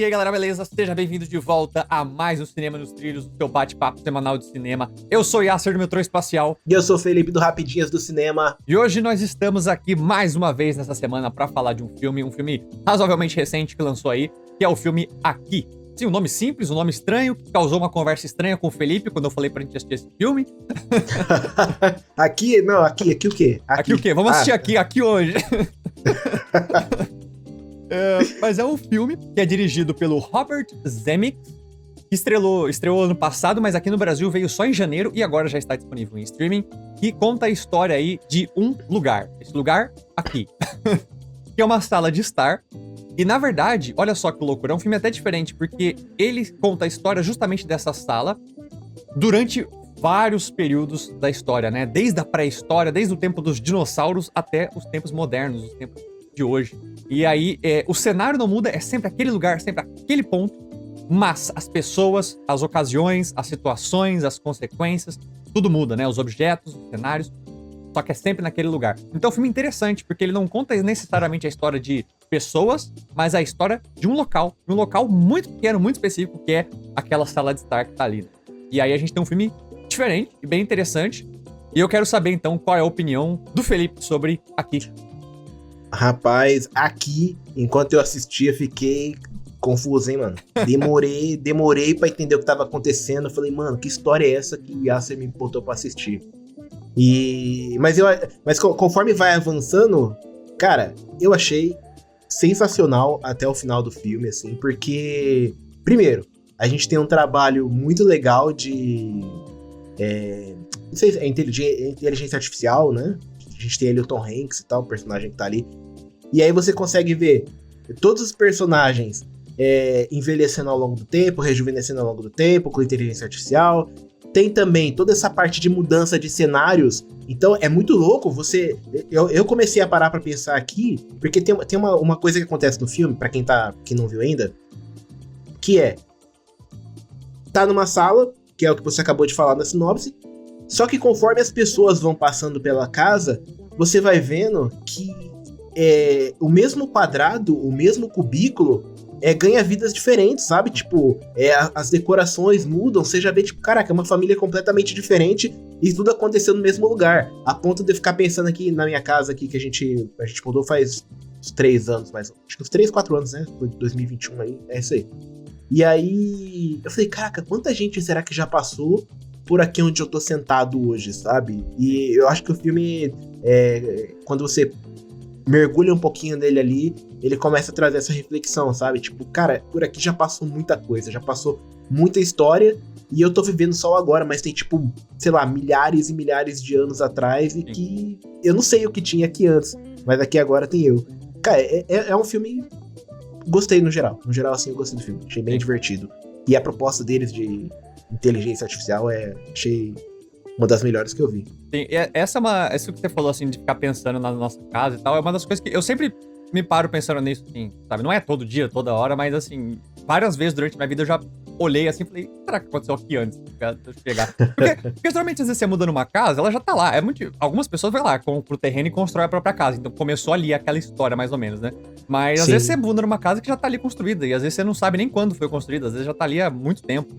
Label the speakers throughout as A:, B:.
A: E aí galera, beleza? Seja bem-vindo de volta a mais um Cinema nos Trilhos, o seu bate-papo semanal de cinema. Eu sou Yasser do Metrô Espacial.
B: E eu sou o Felipe do Rapidinhas do Cinema.
A: E hoje nós estamos aqui mais uma vez nessa semana pra falar de um filme razoavelmente recente que lançou aí, que é o filme Aqui. Sim, um nome simples, um nome estranho, que causou uma conversa estranha com o Felipe quando eu falei pra gente assistir esse filme.
B: Aqui o quê?
A: Aqui o quê? Vamos assistir aqui hoje. Mas é um filme que é dirigido pelo Robert Zemeckis, que estreou ano passado, mas aqui no Brasil veio só em janeiro e agora já está disponível em streaming, que conta a história aí de um lugar. Esse lugar aqui. Que é uma sala de estar. E na verdade, olha só que loucura, é um filme até diferente, porque ele conta a história justamente dessa sala durante vários períodos da história, né? Desde a pré-história, desde o tempo dos dinossauros até os tempos modernos, os tempos de hoje. E aí, o cenário não muda, é sempre aquele lugar, sempre aquele ponto, mas as pessoas, as ocasiões, as situações, as consequências, tudo muda, né? Os objetos, os cenários, só que é sempre naquele lugar. Então é um filme interessante, porque ele não conta necessariamente a história de pessoas, mas a história de um local muito pequeno, muito específico, que é aquela sala de estar que tá ali, né? E aí a gente tem um filme diferente e bem interessante, e eu quero saber então qual é a opinião do Felipe sobre Aqui.
B: Rapaz, Aqui, enquanto eu assistia, fiquei confuso, hein, mano? Demorei pra entender o que tava acontecendo. Eu falei, mano, que história é essa que o Yasser me botou pra assistir? Mas conforme vai avançando, cara, eu achei sensacional até o final do filme, assim, porque, primeiro, a gente tem um trabalho muito legal de não sei se é inteligência artificial, né? A gente tem ali o Tom Hanks e tal, o personagem que tá ali. E aí você consegue ver todos os personagens envelhecendo ao longo do tempo, rejuvenescendo ao longo do tempo, com inteligência artificial. Tem também toda essa parte de mudança de cenários. Então é muito louco eu comecei a parar pra pensar aqui, porque tem uma coisa que acontece no filme, pra quem não viu ainda, que tá numa sala, que é o que você acabou de falar na sinopse, só que conforme as pessoas vão passando pela casa, você vai vendo que o mesmo quadrado, o mesmo cubículo, ganha vidas diferentes, sabe? Tipo, as decorações mudam, você já vê, tipo, caraca, é uma família completamente diferente e tudo aconteceu no mesmo lugar. A ponto de eu ficar pensando aqui na minha casa aqui, que a gente mudou faz uns 3 anos, mas acho que uns 3, 4 anos, né? Foi 2021 aí, é isso aí. E aí, eu falei, caraca, quanta gente será que já passou por aqui onde eu tô sentado hoje, sabe? E eu acho que o filme, quando você mergulha um pouquinho nele ali, ele começa a trazer essa reflexão, sabe? Tipo, cara, por aqui já passou muita coisa, já passou muita história e eu tô vivendo só agora, mas tem, tipo, sei lá, milhares e milhares de anos atrás e que eu não sei o que tinha aqui antes, mas aqui agora tem eu. Cara, é um filme... Gostei no geral. No geral, assim, eu gostei do filme. Achei bem divertido. E a proposta deles de inteligência artificial achei uma das melhores que eu vi.
A: Sim, isso que você falou, assim, de ficar pensando na nossa casa e tal, é uma das coisas que eu sempre me paro pensando nisso, assim, sabe? Não é todo dia, toda hora, mas, assim, várias vezes durante a minha vida eu já olhei assim e falei, será que aconteceu aqui antes de eu chegar? Porque geralmente, às vezes, você muda numa casa, ela já tá lá. Algumas pessoas vão lá, compram o terreno e constroem a própria casa. Então, começou ali aquela história, mais ou menos, né? Mas, às vezes, você muda numa casa que já tá ali construída. E, às vezes, você não sabe nem quando foi construída. Às vezes, já tá ali há muito tempo.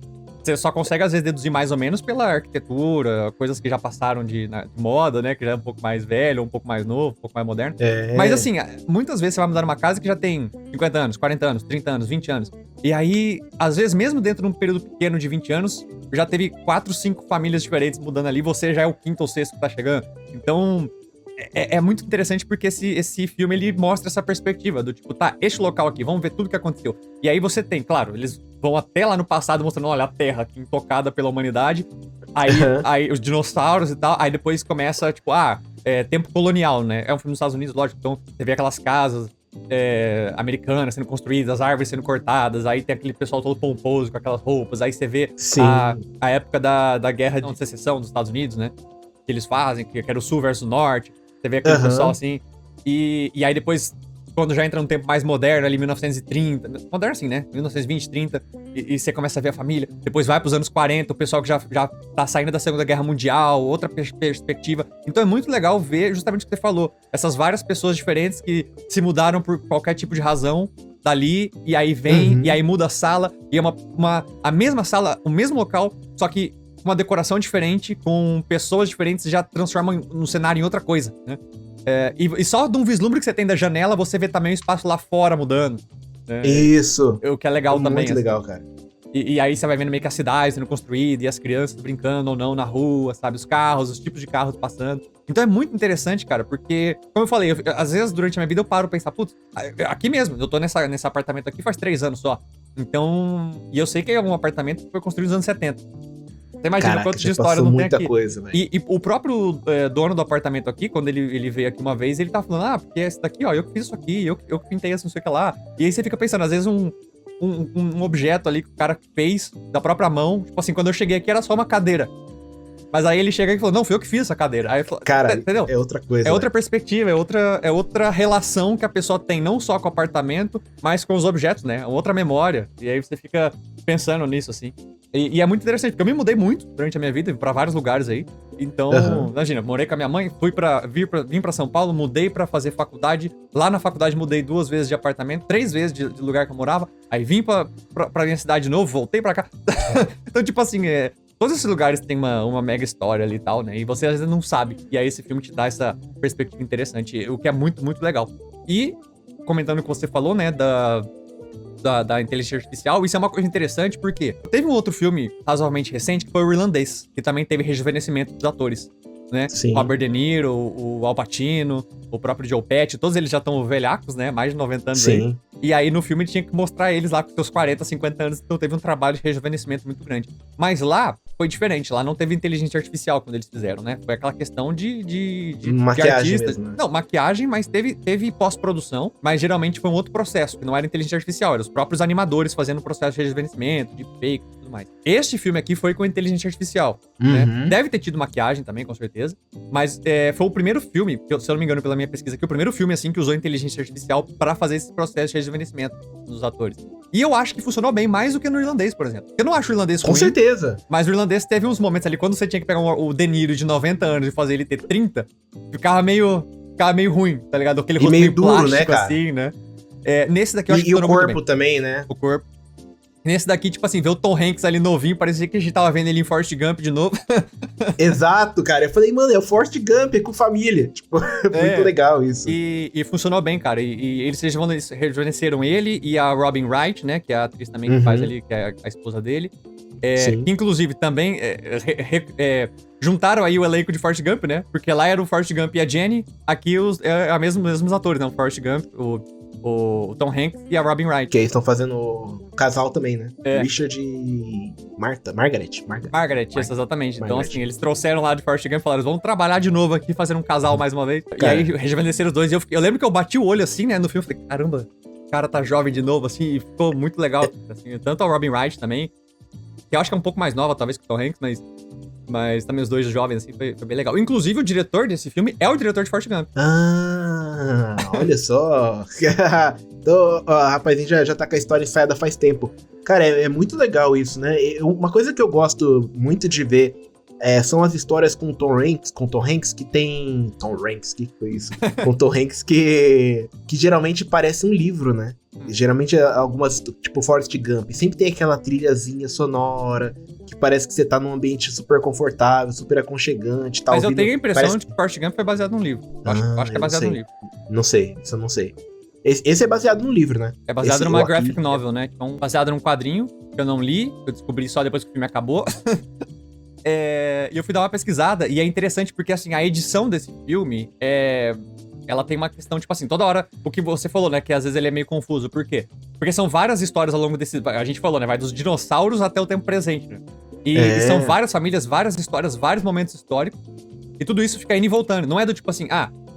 A: Você só consegue, às vezes, deduzir mais ou menos pela arquitetura, coisas que já passaram de moda, né? Que já é um pouco mais velho, um pouco mais novo, um pouco mais moderno. Mas, assim, muitas vezes você vai mudar numa casa que já tem 50 anos, 40 anos, 30 anos, 20 anos. E aí, às vezes, mesmo dentro de um período pequeno de 20 anos, já teve 4, 5 famílias diferentes mudando ali. Você já é o quinto ou sexto que tá chegando. Então, é muito interessante porque esse filme, ele mostra essa perspectiva do tipo, tá, este local aqui, vamos ver tudo que aconteceu. E aí você tem, claro, eles vão até lá no passado mostrando, olha, a Terra aqui intocada pela humanidade. Aí os dinossauros e tal. Aí depois começa, tipo, tempo colonial, né? É um filme dos Estados Unidos, lógico. Então você vê aquelas casas americanas sendo construídas, as árvores sendo cortadas. Aí tem aquele pessoal todo pomposo com aquelas roupas. Aí você vê a época da guerra de secessão dos Estados Unidos, né? Que eles fazem, que era o sul versus o norte. Você vê aquele pessoal assim. E aí depois, quando já entra num tempo mais moderno, ali 1930, moderno assim, né? 1920, 30, e você começa a ver a família. Depois vai pros anos 40, o pessoal que já tá saindo da Segunda Guerra Mundial, outra perspectiva. Então é muito legal ver justamente o que você falou. Essas várias pessoas diferentes que se mudaram por qualquer tipo de razão dali, e aí vem, e aí muda a sala, e é a mesma sala, o mesmo local, só que uma decoração diferente, com pessoas diferentes, já transforma um cenário em outra coisa, né? E só de um vislumbre que você tem da janela, você vê também o espaço lá fora mudando. Né?
B: Isso.
A: O que é legal também.
B: Muito legal, cara.
A: E aí você vai vendo meio que a cidade sendo construída e as crianças brincando ou não na rua, sabe? Os carros, os tipos de carros passando. Então é muito interessante, cara, porque, como eu falei, às vezes durante a minha vida eu paro pra pensar, putz, aqui mesmo, eu tô nesse apartamento aqui faz 3 anos só. Então, e eu sei que é um apartamento que foi construído nos anos 70. Você imagina quanto de história não tem aqui.
B: Coisa,
A: e o próprio dono do apartamento aqui, quando ele veio aqui uma vez, ele tava falando, porque esse daqui, ó, eu que fiz isso aqui, eu que pintei assim, não sei o que lá. E aí você fica pensando, às vezes um objeto ali que o cara fez da própria mão. Tipo assim, quando eu cheguei aqui era só uma cadeira. Mas aí ele chega e falou, não, fui eu que fiz essa cadeira. Aí eu falei,
B: cara,
A: entendeu?
B: É outra coisa.
A: É outra perspectiva, é outra relação que a pessoa tem, não só com o apartamento, mas com os objetos, né? Outra memória. E aí você fica pensando nisso, assim. E é muito interessante, porque eu me mudei muito durante a minha vida, pra vários lugares aí. Então, imagina, morei com a minha mãe, vim pra São Paulo, mudei pra fazer faculdade. Lá na faculdade mudei 2 vezes de apartamento, 3 vezes de lugar que eu morava. Aí vim pra minha cidade de novo, voltei pra cá. Então, tipo assim, todos esses lugares têm uma mega história ali e tal, né? E você às vezes não sabe. E aí esse filme te dá essa perspectiva interessante, o que é muito, muito legal. E, comentando o que você falou, né, da inteligência artificial, isso é uma coisa interessante porque teve um outro filme razoavelmente recente que foi o Irlandês, que também teve rejuvenescimento dos atores, né?
B: Sim.
A: O Robert De Niro, o Al Pacino, o próprio Joe Pesci, todos eles já estão velhacos, né? Mais de 90 anos aí. E aí no filme tinha que mostrar eles lá com seus 40, 50 anos, então teve um trabalho de rejuvenescimento muito grande. Mas lá foi diferente, lá não teve inteligência artificial quando eles fizeram, né? Foi aquela questão de
B: maquiagem
A: artistas.
B: mesmo, né?
A: Não, maquiagem, mas teve pós-produção, mas geralmente foi um outro processo, que não era inteligência artificial, eram os próprios animadores fazendo o processo de rejuvenescimento, de fake e tudo mais. Este filme aqui foi com inteligência artificial, né? Deve ter tido maquiagem também, com certeza, mas foi o primeiro filme, se eu não me engano pela minha pesquisa aqui, o primeiro filme, assim, que usou inteligência artificial pra fazer esse processo de rejuvenescimento dos atores. E eu acho que funcionou bem mais do que no Irlandês, por exemplo. Eu não acho o Irlandês ruim.
B: Com certeza.
A: Mas o Irlandês teve uns momentos ali, quando você tinha que pegar o De Niro de 90 anos e fazer ele ter 30, ficava meio ruim, tá ligado? Aquele rosto meio
B: duro,
A: plástico,
B: né, cara?
A: assim, né? Nesse daqui eu acho que
B: E o
A: funcionou muito
B: corpo
A: bem.
B: também, né?
A: O corpo. Nesse daqui, tipo assim, ver o Tom Hanks ali novinho, parecia que a gente tava vendo ele em Forrest Gump de novo.
B: Exato, cara. Eu falei, mano, é o Forrest Gump, é com família. Tipo, muito legal isso.
A: E funcionou bem, cara. E eles rejuvenesceram ele e a Robin Wright, né? Que é a atriz também que faz ali, que é a esposa dele. Que inclusive também juntaram aí o elenco de Forrest Gump, né? Porque lá era o Forrest Gump e a Jenny. Aqui os mesmos atores, né? O Forrest Gump, o Tom Hanks e a Robin Wright.
B: Que eles estão fazendo o casal também, né?
A: É.
B: Richard e Margaret.
A: Exatamente. Então,
B: Margaret.
A: assim, eles trouxeram lá de Forrest Gump e falaram, vamos trabalhar de novo aqui, fazer um casal mais uma vez.
B: Cara.
A: E aí, rejuvenesceram os dois. E eu lembro que eu bati o olho, assim, né, no filme. Falei, caramba, o cara tá jovem de novo, assim, e ficou muito legal. Assim, tanto a Robin Wright também, que eu acho que é um pouco mais nova, talvez, que o Tom Hanks, mas também os dois jovens, assim, foi bem legal. Inclusive, o diretor desse filme é o diretor de Forrest Gump.
B: Ah, olha só. Então, o rapazinho já tá com a história ensaiada faz tempo. Cara, é muito legal isso, né? Uma coisa que eu gosto muito de ver são as histórias com Tom Hanks que tem... Tom Hanks, que foi isso? Com Tom Hanks que geralmente parece um livro, né? Geralmente algumas, tipo Forrest Gump, sempre tem aquela trilhazinha sonora que parece que você tá num ambiente super confortável, super aconchegante. Tá
A: Mas eu
B: ouvindo,
A: tenho a impressão
B: parece...
A: de que Forrest Gump foi baseado num livro. Acho que é baseado num livro.
B: Não sei, isso eu não sei. Esse é baseado num livro, né?
A: É baseado numa graphic novel, né? Então, baseado num quadrinho que eu não li, que eu descobri só depois que o filme acabou. E eu fui dar uma pesquisada, e é interessante porque, assim, a edição desse filme ela tem uma questão, tipo assim, toda hora, o que você falou, né, que às vezes ele é meio confuso. Por quê? Porque são várias histórias ao longo desse... A gente falou, né, vai dos dinossauros até o tempo presente, né? E são várias famílias, várias histórias, vários momentos históricos, e tudo isso fica indo e voltando. Não é do tipo assim,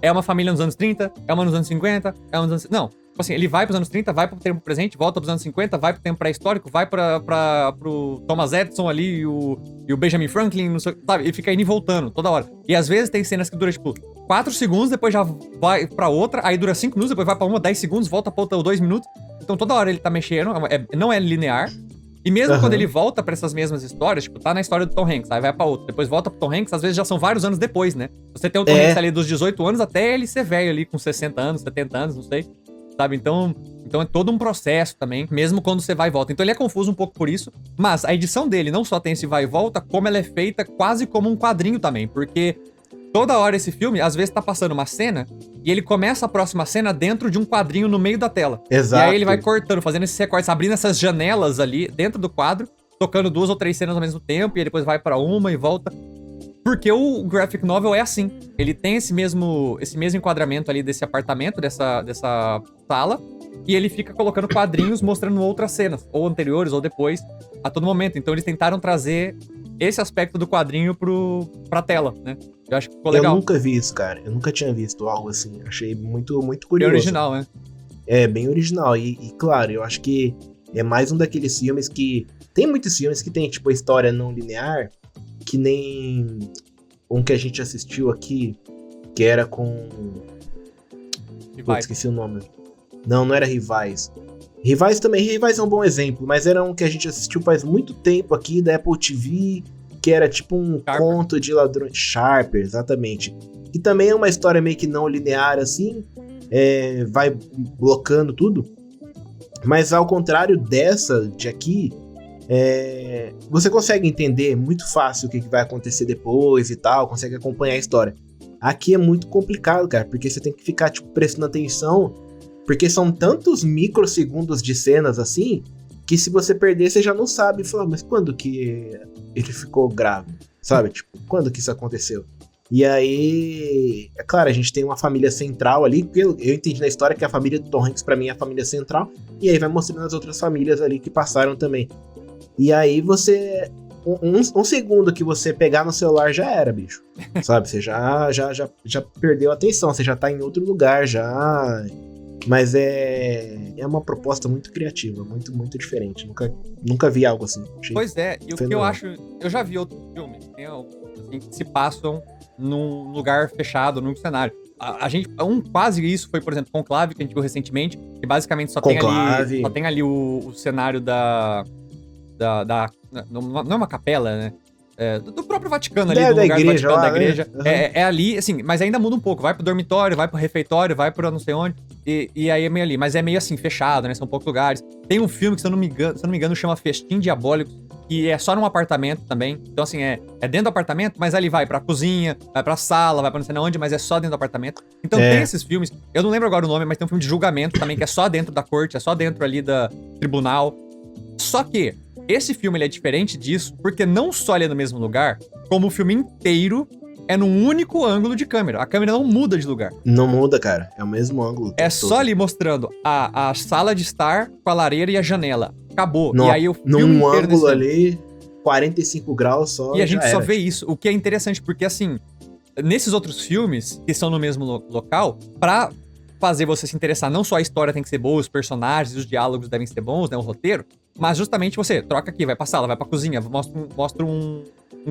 A: é uma família nos anos 30, é uma nos anos 50, é uma nos anos... Não. Tipo assim, ele vai pros anos 30, vai pro tempo presente, volta pros anos 50, vai pro tempo pré-histórico, vai pro Thomas Edison ali e o Benjamin Franklin, não sei, sabe? E fica indo e voltando toda hora. E às vezes tem cenas que duram, tipo, 4 segundos, depois já vai pra outra, aí dura 5 minutos, depois vai pra uma, 10 segundos, volta pra outra 2 minutos. Então toda hora ele tá mexendo, não é linear. E mesmo quando ele volta pra essas mesmas histórias, tipo, tá na história do Tom Hanks, aí vai pra outra, depois volta pro Tom Hanks, às vezes já são vários anos depois, né? Você tem o Tom Hanks ali dos 18 anos até ele ser velho ali, com 60 anos, 70 anos, não sei. sabe? Então é todo um processo também, mesmo quando você vai e volta. Então ele é confuso um pouco por isso, mas a edição dele não só tem esse vai e volta, como ela é feita quase como um quadrinho também, porque toda hora esse filme, às vezes tá passando uma cena e ele começa a próxima cena dentro de um quadrinho no meio da tela.
B: Exato.
A: E aí ele vai cortando, fazendo esses recortes, abrindo essas janelas ali dentro do quadro, tocando 2 ou 3 cenas ao mesmo tempo, e aí depois vai pra uma e volta. Porque o graphic novel é assim. Ele tem esse mesmo enquadramento ali desse apartamento, dessa sala, e ele fica colocando quadrinhos mostrando outras cenas, ou anteriores, ou depois, a todo momento. Então eles tentaram trazer esse aspecto do quadrinho pra tela, né? Eu acho que ficou legal.
B: Eu nunca vi isso, cara. Eu nunca tinha visto algo assim. Achei muito, muito
A: Bem
B: curioso.
A: original, né?
B: É, bem original. E, claro, eu acho que é mais um daqueles filmes que... Tem muitos filmes que tem, tipo, a história não linear, que nem um que a gente assistiu aqui, que era com... Putz, esqueci o nome. Não era Rivais. Rivais também, Rivais é um bom exemplo, mas era um que a gente assistiu faz muito tempo aqui, da Apple TV, que era tipo um conto de ladrões. Sharper, exatamente. Que também é uma história meio que não linear, assim, vai blocando tudo. Mas ao contrário dessa de aqui, você consegue entender muito fácil o que vai acontecer depois e tal, consegue acompanhar a história. Aqui é muito complicado, cara, porque você tem que ficar tipo, prestando atenção, porque são tantos microsegundos de cenas assim, que se você perder, você já não sabe. Fala, mas quando que ele ficou grave? Sabe? Tipo, quando que isso aconteceu? E aí, é claro, a gente tem uma família central ali, porque eu entendi na história que a família do Tom Hanks pra mim é a família central, e aí vai mostrando as outras famílias ali que passaram também. E aí você... Um segundo que você pegar no celular já era, bicho. Sabe? Você já perdeu a atenção, você já tá em outro lugar, já... Mas é uma proposta muito criativa, muito, muito diferente. Nunca vi algo assim.
A: Pois é, e o que eu acho... Eu já vi outros filmes assim, que se passam num lugar fechado, num cenário. A gente... quase isso foi, por exemplo, Conclave, que a gente viu recentemente, que basicamente só tem ali o cenário não é uma capela, né? Do próprio Vaticano ali, do lugar
B: igreja,
A: do Vaticano, da igreja.
B: Uhum.
A: É ali, assim, mas ainda muda um pouco. Vai pro dormitório, vai pro refeitório, vai pro não sei onde. E aí é meio ali. Mas é meio assim, fechado, né? São poucos lugares. Tem um filme que, se eu não me engano, chama Festim Diabólico, que é só num apartamento também. Então, assim, é dentro do apartamento, mas ali vai pra cozinha, vai pra sala, vai pra não sei onde, mas é só dentro do apartamento. Então tem esses filmes, eu não lembro agora o nome, mas tem um filme de julgamento também, que é só dentro da corte, é só dentro ali da tribunal. Só que esse filme ele é diferente disso, porque não só ele é no mesmo lugar, como o filme inteiro é num único ângulo de câmera. A câmera não muda de lugar.
B: Não muda, cara. É o mesmo ângulo.
A: É só ali mostrando a sala de estar com a lareira e a janela. Acabou. E aí o filme
B: num
A: inteiro
B: ângulo ali, 45 graus só.
A: E a gente só vê isso. O que é interessante, porque assim, nesses outros filmes que são no mesmo local, pra fazer você se interessar, não só a história tem que ser boa, os personagens, os diálogos devem ser bons, né, o roteiro, mas justamente você troca aqui, vai pra sala, vai pra cozinha, mostra um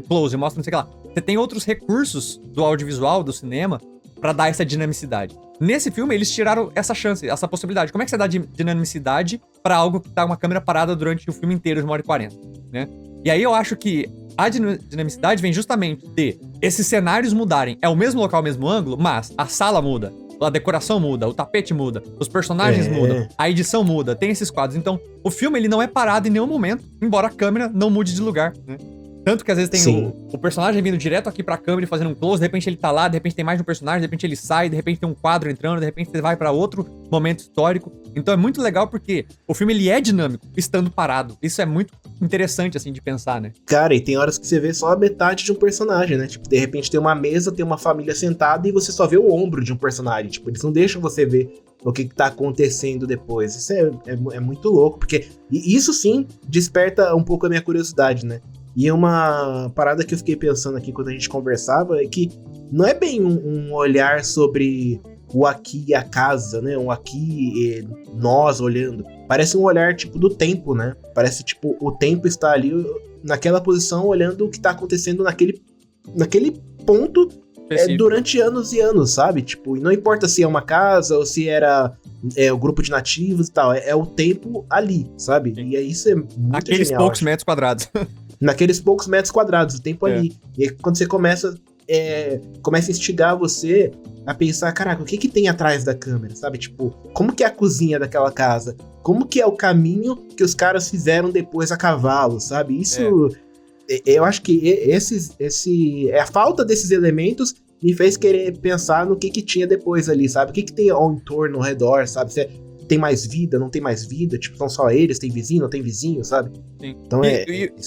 A: close, mostra não sei o que lá. Você tem outros recursos do audiovisual, do cinema, pra dar essa dinamicidade. Nesse filme, eles tiraram essa chance, essa possibilidade. Como é que você dá dinamicidade pra algo que tá uma câmera parada durante o filme inteiro de 1h40, né? E aí eu acho que a dinamicidade vem justamente de esses cenários mudarem. É o mesmo local, o mesmo ângulo, mas a sala muda. A decoração muda, o tapete muda, os personagens mudam, a edição muda, tem esses quadros. Então, o filme ele não é parado em nenhum momento, embora a câmera não mude de lugar, né? Tanto que às vezes tem o personagem vindo direto aqui pra câmera e fazendo um close, de repente ele tá lá, de repente tem mais de um personagem, de repente ele sai, de repente tem um quadro entrando, de repente você vai pra outro momento histórico. Então é muito legal porque o filme ele é dinâmico, estando parado. Isso é muito interessante, assim, de pensar, né?
B: Cara, e tem horas que você vê só a metade de um personagem, né? Tipo, de repente tem uma mesa, tem uma família sentada e você só vê o ombro de um personagem. Tipo, eles não deixam você ver o que tá acontecendo depois. Isso é muito louco, porque isso sim desperta um pouco a minha curiosidade, né? E uma parada que eu fiquei pensando aqui quando a gente conversava é que não é bem um olhar sobre o aqui e a casa, né? Um aqui e nós olhando. Parece um olhar, tipo, do tempo, né? Parece, tipo, o tempo está ali naquela posição olhando o que tá acontecendo naquele ponto durante anos e anos, sabe? Tipo, e não importa se é uma casa ou se era o grupo de nativos e tal. É o tempo ali, sabe? Sim. E isso é muito
A: Aqueles
B: genial,
A: poucos metros quadrados.
B: Naqueles poucos metros quadrados, o tempo ali. E aí, quando você começa começa a instigar você a pensar, caraca, o que que tem atrás da câmera, sabe? Tipo, como que é a cozinha daquela casa? Como que é o caminho que os caras fizeram depois a cavalo, sabe? Isso, eu acho que a falta desses elementos me fez querer pensar no que tinha depois ali, sabe? O que tem ao entorno, ao redor, sabe? Se tem mais vida, não tem mais vida, tipo, são só eles, tem vizinho, não tem vizinho, sabe?
A: Sim.
B: Então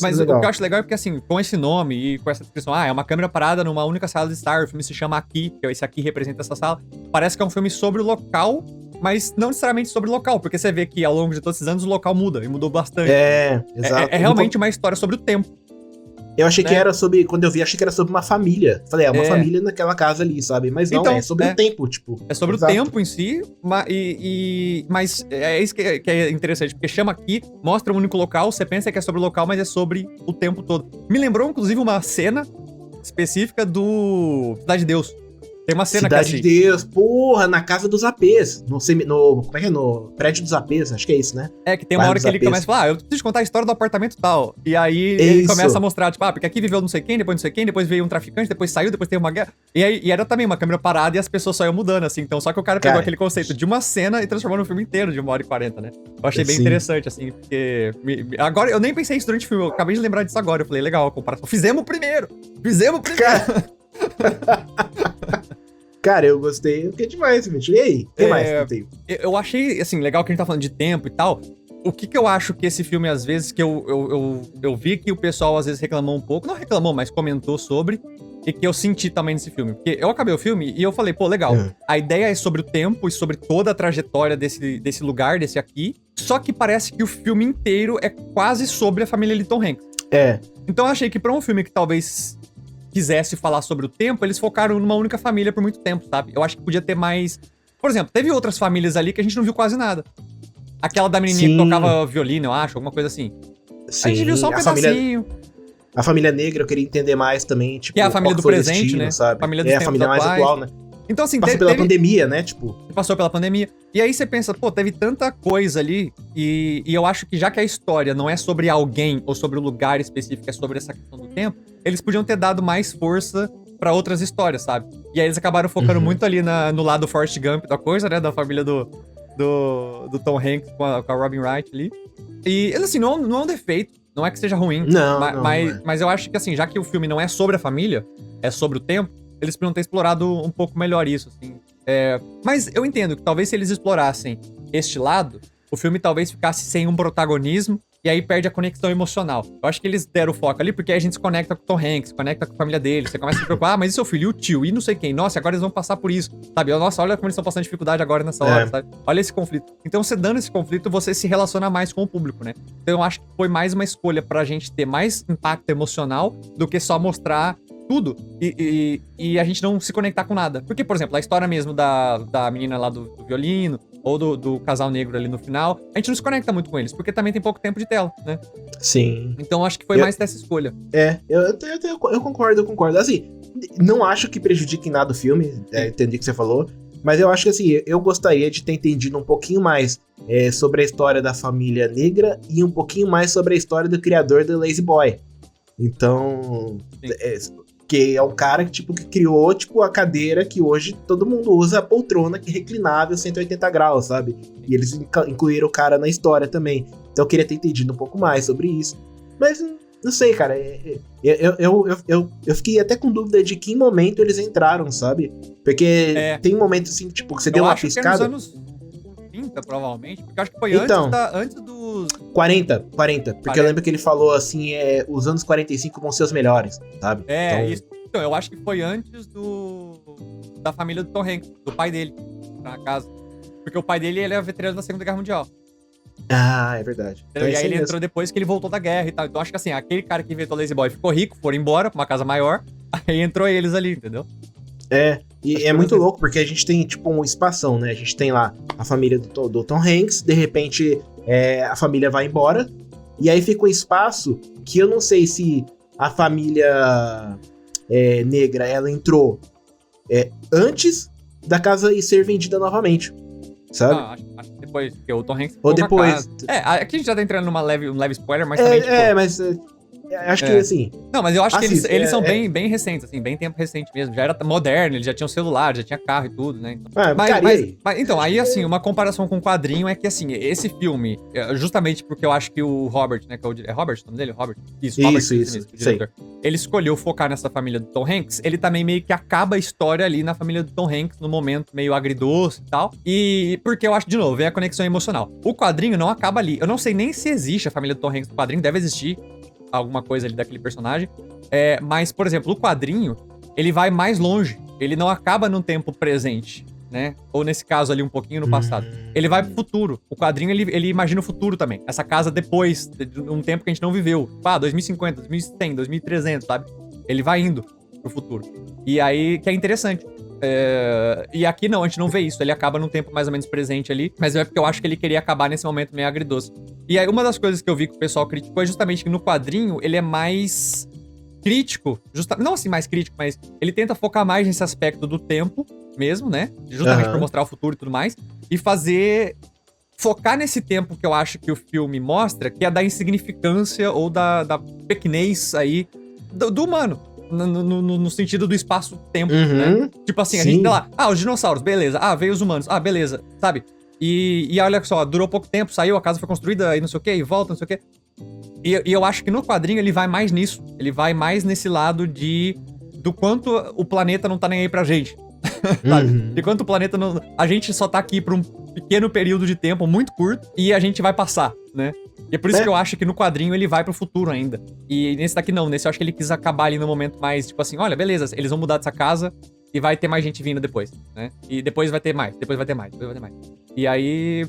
A: mas o que eu acho legal é porque, assim, com esse nome e com essa descrição, é uma câmera parada numa única sala de estar, o filme se chama Aqui, que esse aqui representa essa sala, parece que é um filme sobre o local, mas não necessariamente sobre o local, porque você vê que ao longo de todos esses anos o local muda, e mudou bastante.
B: Exato.
A: É realmente uma história sobre o tempo.
B: Eu achei que era sobre, quando eu vi, achei que era sobre uma família. Falei, uma família naquela casa ali, sabe? Mas não,
A: então,
B: é sobre o tempo, tipo.
A: É sobre o tempo em si, mas é isso que é interessante, porque chama Aqui, mostra um único local, você pensa que é sobre o local, mas é sobre o tempo todo. Me lembrou, inclusive, uma cena específica do Cidade de Deus. Tem uma cena
B: Cidade
A: que é
B: de Deus, porra, na casa dos APs. Como é que é? No prédio dos APs, acho que é isso, né?
A: É, que tem uma hora que ele começa a falar, eu preciso contar a história do apartamento tal. E aí ele começa a mostrar, tipo, porque aqui viveu não sei quem, depois veio um traficante, depois saiu, depois teve uma guerra. E era também uma câmera parada e as pessoas só iam mudando, assim. Então, só que o cara pegou aquele conceito de uma cena e transformou num filme inteiro de 1h40, né? Eu achei bem interessante, assim, porque... Agora, eu nem pensei isso durante o filme, eu acabei de lembrar disso agora. Eu falei, legal, a comparação. Fizemos primeiro!
B: Cara, eu gostei. Eu fiquei demais, bicho. E aí? O que mais que tem?
A: Eu achei, assim, legal que a gente tá falando de tempo e tal. O que eu acho que esse filme, às vezes, que eu vi que o pessoal, às vezes, reclamou um pouco. Não reclamou, mas comentou sobre. E que eu senti também nesse filme. Porque eu acabei o filme e eu falei, pô, legal. A ideia é sobre o tempo e sobre toda a trajetória desse lugar, desse aqui. Só que parece que o filme inteiro é quase sobre a família Linton Hanks. Então eu achei que pra um filme que talvez quisesse falar sobre o tempo, eles focaram numa única família por muito tempo, sabe? Eu acho que podia ter mais... Por exemplo, teve outras famílias ali que a gente não viu quase nada. Aquela da menininha que tocava violino, eu acho, alguma coisa assim.
B: Sim.
A: A gente viu só um pedacinho.
B: A família negra eu queria entender mais também, tipo...
A: Que é a família do presente, destino, né?
B: Sabe?
A: Família dos
B: a família mais atual, né?
A: Então, assim,
B: passou pela pandemia, né? Tipo...
A: Passou pela pandemia. E aí você pensa, pô, teve tanta coisa ali. E eu acho que já que a história não é sobre alguém ou sobre o lugar específico, é sobre essa questão do tempo, eles podiam ter dado mais força pra outras histórias, sabe? E aí eles acabaram focando muito ali no lado Forrest Gump da coisa, né? Da família do Tom Hanks com a Robin Wright ali. E, assim, não é um defeito. Não é que seja ruim. Mas eu acho que, assim, já que o filme não é sobre a família, é sobre o tempo, eles podiam ter explorado um pouco melhor isso, assim. Mas eu entendo que talvez se eles explorassem este lado, o filme talvez ficasse sem um protagonismo e aí perde a conexão emocional. Eu acho que eles deram o foco ali porque aí a gente se conecta com o Tom Hanks, se conecta com a família dele, você começa a se preocupar, mas e seu filho, e o tio, e não sei quem? Nossa, agora eles vão passar por isso, sabe? Nossa, olha como eles estão passando dificuldade agora nessa hora, sabe? Olha esse conflito. Então, você dando esse conflito, você se relaciona mais com o público, né? Então, eu acho que foi mais uma escolha pra gente ter mais impacto emocional do que só mostrar tudo e a gente não se conectar com nada. Porque, por exemplo, a história mesmo da menina lá do violino, ou do casal negro ali no final, a gente não se conecta muito com eles, porque também tem pouco tempo de tela, né?
B: Sim.
A: Então acho que foi mais dessa escolha.
B: Eu concordo. Assim, não acho que prejudique em nada o filme, entendi o que você falou, mas eu acho que, assim, eu gostaria de ter entendido um pouquinho mais sobre a história da família negra e um pouquinho mais sobre a história do criador do Lazy Boy. Então, que é o cara que criou, a cadeira que hoje todo mundo usa, a poltrona que é reclinável 180 graus, sabe? E eles incluíram o cara na história também. Então eu queria ter entendido um pouco mais sobre isso. Mas, não sei, cara, eu fiquei até com dúvida de que momento eles entraram, sabe? Porque tem momentos assim, que você deu uma piscada...
A: Eu acho que é nos anos 30, provavelmente, porque eu acho que foi antes dos...
B: 40, porque eu lembro que ele falou assim, os anos 45 vão ser os melhores, sabe?
A: Isso. Então, eu acho que foi antes da família do Tom Hanks, do pai dele, na casa. Porque o pai dele, ele é veterano da Segunda Guerra Mundial.
B: Ah, é verdade.
A: Então, e aí ele entrou depois que ele voltou da guerra e tal. Então, acho que assim, aquele cara que inventou o Lazy Boy ficou rico, foram embora pra uma casa maior, aí entrou eles ali, entendeu?
B: E é muito louco, porque a gente tem, um espação, né? A gente tem lá a família do Tom Hanks, de repente a família vai embora, e aí fica um espaço que eu não sei se a família negra, ela entrou antes da casa ir ser vendida novamente, sabe?
A: Não, acho que depois, porque o Tom Hanks
B: ou depois.
A: Aqui a gente já tá entrando um leve spoiler, mas também,
B: mas... Acho que, assim...
A: Não, mas eu acho que eles são
B: é...
A: bem recentes, assim, bem tempo recente mesmo. Já era moderno, eles já tinham celular, já tinha carro e tudo, né? Então, então, aí, assim, uma comparação com o quadrinho é que, assim, esse filme, justamente porque eu acho que o Robert, né, que é Robert o nome dele? Robert? Robert,
B: isso,
A: mesmo, o diretor. Ele escolheu focar nessa família do Tom Hanks, ele também meio que acaba a história ali na família do Tom Hanks, no momento meio agridoce e tal. E porque eu acho, de novo, vem a conexão emocional. O quadrinho não acaba ali. Eu não sei nem se existe a família do Tom Hanks no quadrinho, deve existir alguma coisa ali daquele personagem. Mas, por exemplo, o quadrinho, ele vai mais longe. Ele não acaba num tempo presente, né? Ou nesse caso ali, um pouquinho no passado. Ele vai pro futuro. O quadrinho, ele imagina o futuro também. Essa casa depois de um tempo que a gente não viveu. 2050, 2100, 2300, sabe? Ele vai indo pro futuro. E aí, que é interessante. E aqui não, a gente não vê isso. Ele acaba num tempo mais ou menos presente ali. Mas é porque eu acho que ele queria acabar nesse momento meio agridoce. E aí, uma das coisas que eu vi que o pessoal criticou é justamente que no quadrinho ele é mais crítico. Não assim mais crítico, mas ele tenta focar mais nesse aspecto do tempo mesmo, né? Justamente pra mostrar o futuro e tudo mais. E focar nesse tempo que eu acho que o filme mostra, que é da insignificância ou da pequenez aí do humano. No sentido do espaço-tempo, né? Tipo assim, a gente tá lá, os dinossauros, beleza. Veio os humanos, beleza, sabe? E olha só, durou pouco tempo, saiu, a casa foi construída e não sei o que, e volta, não sei o que. E eu acho que no quadrinho ele vai mais nisso. Ele vai mais nesse lado do quanto o planeta não tá nem aí pra gente. Sabe? De quanto o planeta não... A gente só tá aqui por um pequeno período de tempo, muito curto, e a gente vai passar, né? E é por isso que eu acho que no quadrinho ele vai pro futuro ainda. E nesse daqui não, nesse eu acho que ele quis acabar ali no momento mais, tipo assim, olha, beleza, eles vão mudar dessa casa e vai ter mais gente vindo depois, né? E depois vai ter mais, depois vai ter mais, depois vai ter mais. E aí,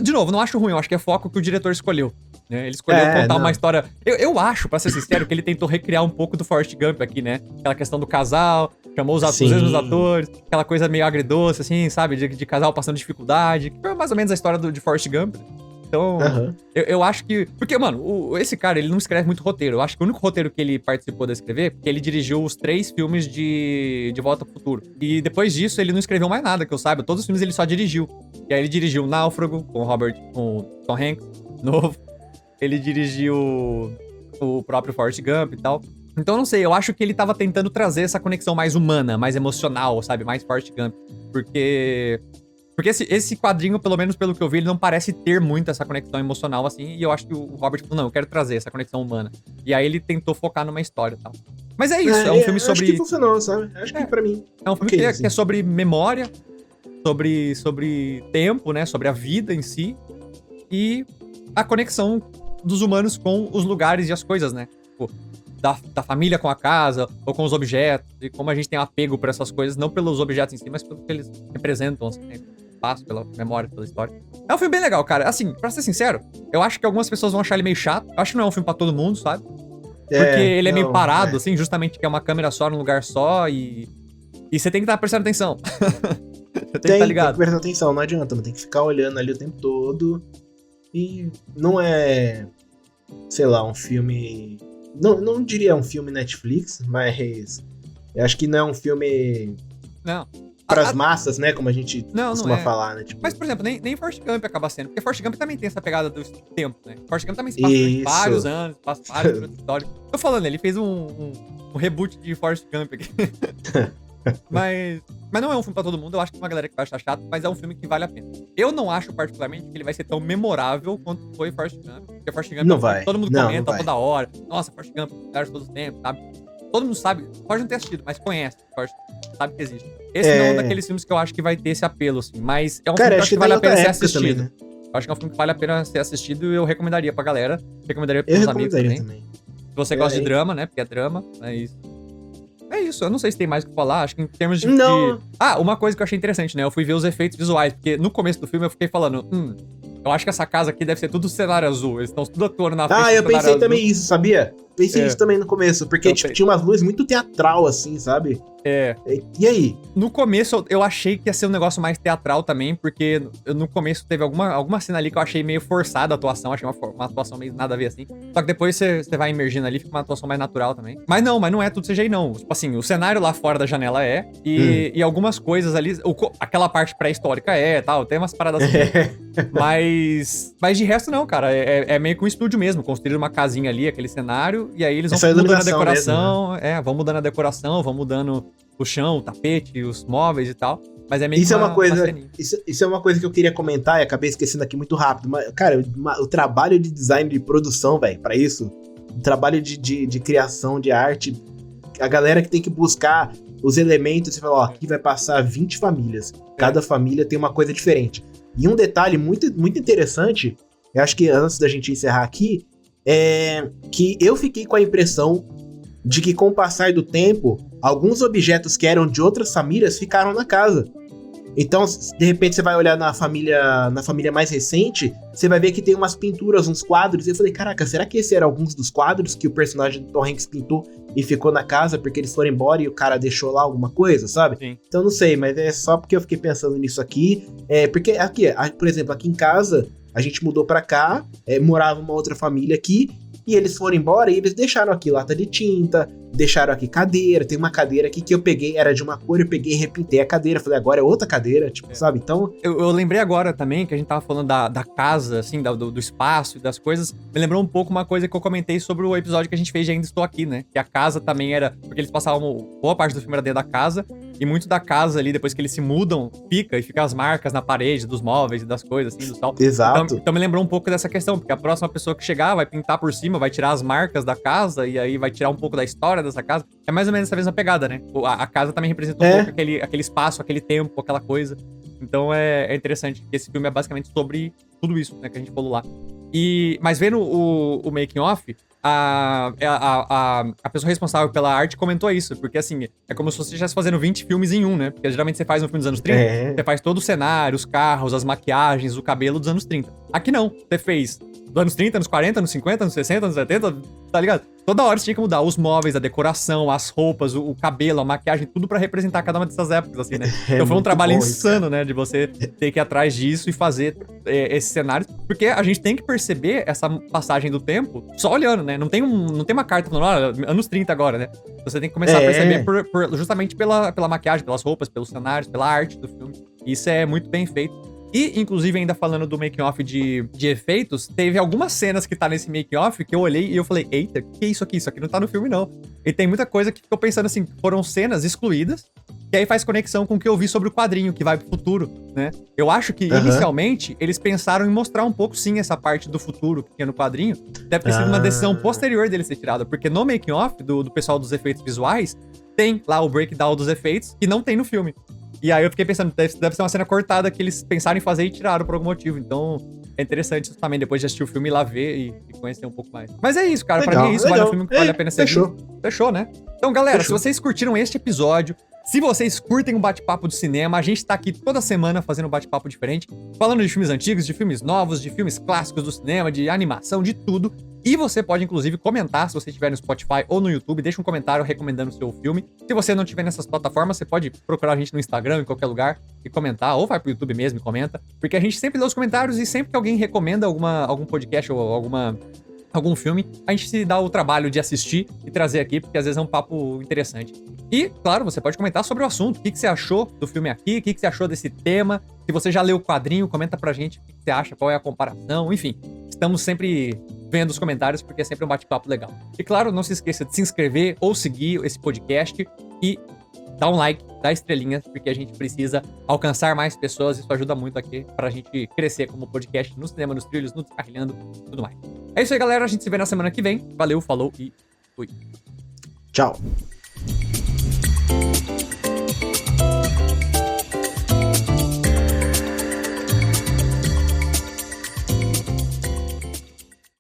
A: de novo, não acho ruim, eu acho que é foco que o diretor escolheu, né? Ele escolheu contar uma história... Eu acho, pra ser sincero, que ele tentou recriar um pouco do Forrest Gump aqui, né? Aquela questão do casal, chamou os mesmos atores, aquela coisa meio agridoce, assim, sabe? De casal passando dificuldade, que foi mais ou menos a história de Forrest Gump. Então, eu acho que... Porque, mano, esse cara, ele não escreve muito roteiro. Eu acho que o único roteiro que ele participou de escrever, porque ele dirigiu os 3 filmes de Volta pro Futuro. E depois disso, ele não escreveu mais nada, que eu saiba. Todos os filmes ele só dirigiu. E aí ele dirigiu Náufrago, com o Tom Hanks, novo. Ele dirigiu o próprio Forrest Gump e tal. Então, não sei, eu acho que ele tava tentando trazer essa conexão mais humana, mais emocional, sabe? Mais Forrest Gump. Porque esse quadrinho, pelo menos pelo que eu vi, ele não parece ter muito essa conexão emocional, assim. E eu acho que o Robert falou, não, eu quero trazer essa conexão humana. E aí ele tentou focar numa história e tal. Mas é isso, é um filme sobre...
B: Acho que funcionou, sabe? Acho que pra mim...
A: É um filme que é sobre memória, sobre tempo, né? Sobre a vida em si. E a conexão dos humanos com os lugares e as coisas, né? Tipo, da família com a casa, ou com os objetos. E como a gente tem apego por essas coisas, não pelos objetos em si, mas pelo que eles representam, assim, né? Espaço, pela memória, pela história. É um filme bem legal, cara. Assim, pra ser sincero, eu acho que algumas pessoas vão achar ele meio chato. Eu acho que não é um filme pra todo mundo, sabe? Porque ele é meio parado, assim, justamente que é uma câmera só, num lugar só, e você tem que estar prestando atenção. Você tem que estar ligado.
B: Tem que prestar atenção, não adianta, tem que ficar olhando ali o tempo todo. E não é, sei lá, um filme... Não diria um filme Netflix, mas eu acho que não é um filme...
A: Não.
B: Pras massas, né? Como a gente costuma falar, né? Tipo...
A: Mas, por exemplo, nem Forrest Gump acaba sendo. Porque Forrest Gump também tem essa pegada do tempo, né? Forrest Gump também se passa durante vários anos, passa várias histórias. Tô falando, ele fez um reboot de Forrest Gump aqui. Mas não é um filme pra todo mundo. Eu acho que tem uma galera que vai achar chato, mas é um filme que vale a pena. Eu não acho, particularmente, que ele vai ser tão memorável quanto foi Forrest Gump. Porque Forrest Gump
B: não vai.
A: Todo mundo comenta toda hora. Nossa, Forrest Gump, melhor de todos os tempos, sabe? Todo mundo sabe, pode não ter assistido, mas conhece, sabe que existe. Esse não é um daqueles filmes que eu acho que vai ter esse apelo, assim, mas é um filme que eu acho que vale a pena ser assistido. Também, né? Eu acho que é um filme que vale a pena ser assistido e eu recomendaria pra galera, recomendaria pros amigos também. Se você gosta de drama, né, porque é drama, é isso. É isso, eu não sei se tem mais o que falar, acho que em termos de... uma coisa que eu achei interessante, né, eu fui ver os efeitos visuais, porque no começo do filme eu fiquei falando, eu acho que essa casa aqui deve ser tudo cenário azul, eles estão tudo atuando na frente do
B: eu pensei também isso, sabia? Pensei isso também no começo, porque tipo, tinha umas luzes muito teatral, assim, sabe? E aí?
A: No começo, eu achei que ia ser um negócio mais teatral também, porque no começo teve alguma cena ali que eu achei meio forçada a atuação, achei uma atuação meio nada a ver assim. Só que depois você vai emergindo ali, fica uma atuação mais natural também. Mas não é tudo CGI não. Tipo assim, o cenário lá fora da janela e algumas coisas ali, aquela parte pré-histórica tal, tem umas paradas assim. Mas de resto não, cara, é meio que um estúdio mesmo, construir uma casinha ali, aquele cenário, tudo, e aí eles vão
B: Essa
A: mudando a
B: iluminação
A: decoração, vão mudando a decoração, vão mudando o chão, o tapete, os móveis e tal. Mas é meio
B: Isso
A: que
B: é uma coisa,
A: ceninha.
B: isso é uma coisa que eu queria comentar e acabei esquecendo aqui muito rápido. Mas, cara, o trabalho de design de produção, velho, pra isso, o trabalho de criação de arte, a galera que tem que buscar os elementos e falar, ó, aqui vai passar 20 famílias. Cada família tem uma coisa diferente. E um detalhe muito, muito interessante, eu acho que antes da gente encerrar aqui, é que eu fiquei com a impressão de que com o passar do tempo, alguns objetos que eram de outras famílias ficaram na casa. Então, de repente, você vai olhar na família mais recente, você vai ver que tem umas pinturas, uns quadros, e eu falei, caraca, será que esses eram alguns dos quadros que o personagem do Tom Hanks pintou e ficou na casa porque eles foram embora e o cara deixou lá alguma coisa, sabe?
A: Sim.
B: Então, não sei, mas é só porque eu fiquei pensando nisso aqui. Porque aqui, por exemplo, aqui em casa, a gente mudou pra cá, morava uma outra família aqui, e eles foram embora e eles deixaram aqui lata de tinta, deixaram aqui cadeira. Tem uma cadeira aqui que eu peguei, era de uma cor, eu peguei e repintei a cadeira. Falei, agora é outra cadeira, tipo, sabe? Então...
A: Eu lembrei agora também que a gente tava falando da casa, assim, do espaço e das coisas. Me lembrou um pouco uma coisa que eu comentei sobre o episódio que a gente fez de Ainda Estou Aqui, né? Que a casa também era... Porque eles passavam... Boa parte do filme era dentro da casa. E muito da casa ali, depois que eles se mudam, fica as marcas na parede dos móveis e das coisas, assim, do tal.
B: Exato.
A: Então me lembrou um pouco dessa questão, porque a próxima pessoa que chegar vai pintar por cima, vai tirar as marcas da casa e aí vai tirar um pouco da história dessa casa. É mais ou menos essa mesma pegada, né? A casa também representa um pouco aquele espaço, aquele tempo, aquela coisa. Então é interessante. Esse filme é basicamente sobre tudo isso, né, que a gente falou lá. Mas vendo o making off, a pessoa responsável pela arte comentou isso, porque assim, é como se você estivesse fazendo 20 filmes em um, né? Porque geralmente você faz um filme dos anos 30, você faz todo o cenário, os carros, as maquiagens, o cabelo dos anos 30. Aqui não, você fez dos anos 30, anos 40, anos 50, anos 60, anos 70, tá ligado? Toda hora você tinha que mudar os móveis, a decoração, as roupas, o cabelo, a maquiagem, tudo pra representar cada uma dessas épocas, assim, né? Então foi um trabalho insano, né? De você ter que ir atrás disso e fazer esses cenários. Porque a gente tem que perceber essa passagem do tempo só olhando, né? Não tem uma carta falando, olha, anos 30 agora, né? Você tem que começar a perceber justamente pela maquiagem, pelas roupas, pelos cenários, pela arte do filme. Isso é muito bem feito. E, inclusive, ainda falando do making-off de efeitos, teve algumas cenas que tá nesse making-off que eu olhei e eu falei, eita, que é isso aqui? Isso aqui não tá no filme, não. E tem muita coisa que ficou pensando assim, foram cenas excluídas, que aí faz conexão com o que eu vi sobre o quadrinho, que vai pro futuro, né? Eu acho que, inicialmente, eles pensaram em mostrar um pouco, sim, essa parte do futuro que tinha no quadrinho. Deve ter sido uma decisão posterior deles ser tirada, porque no making-off do pessoal dos efeitos visuais, tem lá o breakdown dos efeitos, que não tem no filme. E aí eu fiquei pensando, deve ser uma cena cortada que eles pensaram em fazer e tiraram por algum motivo. Então, é interessante isso também, depois de assistir o filme, ir lá ver e conhecer um pouco mais. Mas é isso, cara. Legal, pra mim é isso, vale um filme que vale a pena ser visto. Fechou, né? Então, galera, se vocês curtiram este episódio, se vocês curtem um bate-papo do cinema, a gente tá aqui toda semana fazendo um bate-papo diferente, falando de filmes antigos, de filmes novos, de filmes clássicos do cinema, de animação, de tudo. E você pode, inclusive, comentar, se você estiver no Spotify ou no YouTube, deixa um comentário recomendando o seu filme. Se você não estiver nessas plataformas, você pode procurar a gente no Instagram, em qualquer lugar, e comentar, ou vai pro YouTube mesmo e comenta, porque a gente sempre lê os comentários e sempre que alguém recomenda algum podcast ou algum filme, a gente se dá o trabalho de assistir e trazer aqui, porque às vezes é um papo interessante. E, claro, você pode comentar sobre o assunto, o que você achou do filme aqui, o que você achou desse tema, se você já leu o quadrinho, comenta pra gente o que você acha, qual é a comparação, enfim, estamos sempre vendo os comentários, porque é sempre um bate-papo legal. E, claro, não se esqueça de se inscrever ou seguir esse podcast e dar um like, dar estrelinhas, porque a gente precisa alcançar mais pessoas, isso ajuda muito aqui pra gente crescer como podcast no cinema, nos trilhos, no Descarrilhando e tudo mais. É isso aí, galera. A gente se vê na semana que vem. Valeu, falou e fui.
B: Tchau.